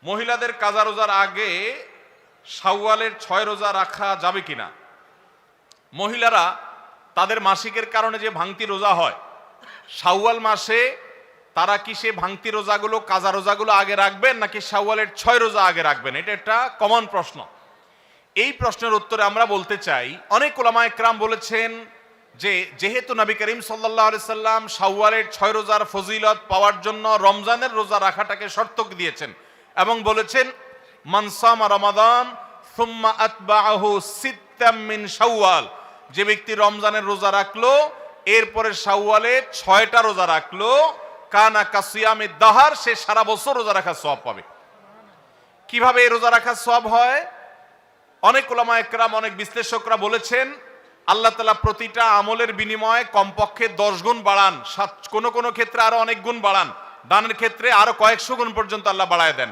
মহিলাদের কাজা রোজার আগে শাওয়ালের 6 রোজা রাখা যাবে কিনা? মহিলারা তাদের মাসিকের কারণে যে ভাঙতি রোজা হয়, শাওয়াল মাসে তারা কি সে ভাঙতি রোজাগুলো, কাজা রোজাগুলো আগে রাখবেন নাকি শাওয়ালের 6 রোজা আগে রাখবেন? এটা একটা কমন প্রশ্ন। এই প্রশ্নের উত্তরে আমরা বলতে চাই, অনেক উলামা ইকরাম বলেছেন যে যেহেতু নবী করিম সাল্লাল্লাহু আলাইহি সাল্লাম শাওয়ালের 6 রোজার ফজিলত পাওয়ার জন্য রমজানের রোজা রাখাটাকে শর্ত দিয়েছেন এবং বলেছেন মান সামা রমাদান সুম্মা আতবাআহু সিত্তাম মিন শাওয়াল, যে ব্যক্তি রমজানের রোজা রাখলো এরপরে শাওয়ালে 6টা রোজা রাখলো, কানা কাসিয়ামিদ দাহার, সে সারা বছর রোজা রাখার সওয়াব পাবে। কিভাবে এই রোজা রাখার সওয়াব হয়? অনেক উলামা ইকরাম, অনেক বিশ্লেষকরা বলেছেন আল্লাহ তাআলা প্রতিটা আমলের বিনিময়ে কমপক্ষে 10 গুণ বাড়ান, কোন কোন ক্ষেত্রে আরো অনেক গুণ বাড়ান, দানের ক্ষেত্রে আরো কয়েকশো গুণ পর্যন্ত আল্লাহ বাড়ায় দেন।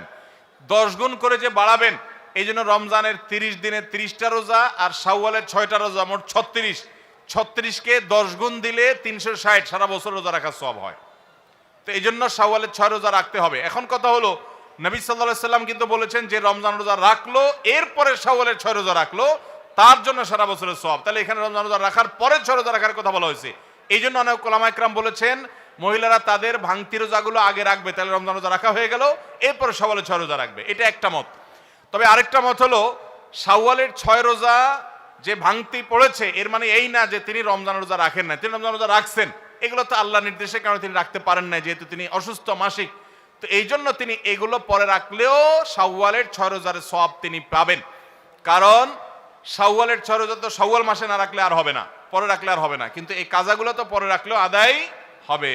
10 গুণ করে যে বাড়াবেন, এই জন্য রমজানের 30 দিনে 30টা রোজা আর শাওয়ালের 6টা রোজা, মোট 36কে 10 গুণ দিলে 360, সারা বছর রোজা রাখার সওয়াব হয়। তো এই জন্য শাওয়ালের 6 রোজা রাখতে হবে। এখন কথা হলো, নবী সাল্লাল্লাহু আলাইহি সাল্লাম কিন্তু বলেছেন যে রমজান রোজা রাখলো এরপরে শাওয়ালের 6 রোজা রাখলো, তার জন্য সারা বছরের সওয়াব। তাহলে এখানে রমজান রোজা রাখার পরে 6 রোজা রাখার কথা বলা হয়েছে। এই জন্য অনেক উলামা ইকরাম বলেছেন মহিলারা তাদের ভাঙতি রোজাগুলো আগে রাখবে, তাহলে রমজান রোজা রাখা হয়ে গেল, এরপরে শাওয়ালের 6 রোজা রাখবে। এটা একটা মত। তবে আরেকটা মত হলো শাওয়ালের 6 রোজা যে ভাঙতি পড়েছে এর মানে এই না যে তিনি রমজান রোজা রাখেন না, তিনি রমজান রোজা রাখছেন। এগুলো তো আল্লাহর নির্দেশের কারণে তিনি রাখতে পারেন না, যেহেতু তিনি অসুস্থ মাসিক। তো এই জন্য তিনি এগুলো পরে রাখলেও শাওয়ালের 6 রোজার সওয়াব তিনি পাবেন। কারণ শাওয়ালের 6 রোজা তো শাওয়াল মাসে না রাখলে আর হবে না, পরে রাখলে আর হবে না, কিন্তু এই কাজাগুলো তো পরে রাখলেও আদায় হবে।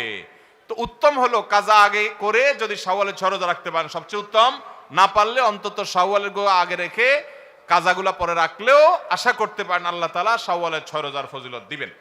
তো উত্তম হলো কাজা আগে করে যদি শাওয়ালের 6 রোজা রাখতে পারেন সবচেয়ে উত্তম, না পারলে অন্তত শাওয়ালের আগে রেখে কাজাগুলা পরে রাখলেও আশা করতে পারেন আল্লাহ তাআলা শাওয়ালের 6 রোজার ফজিলত দিবেন।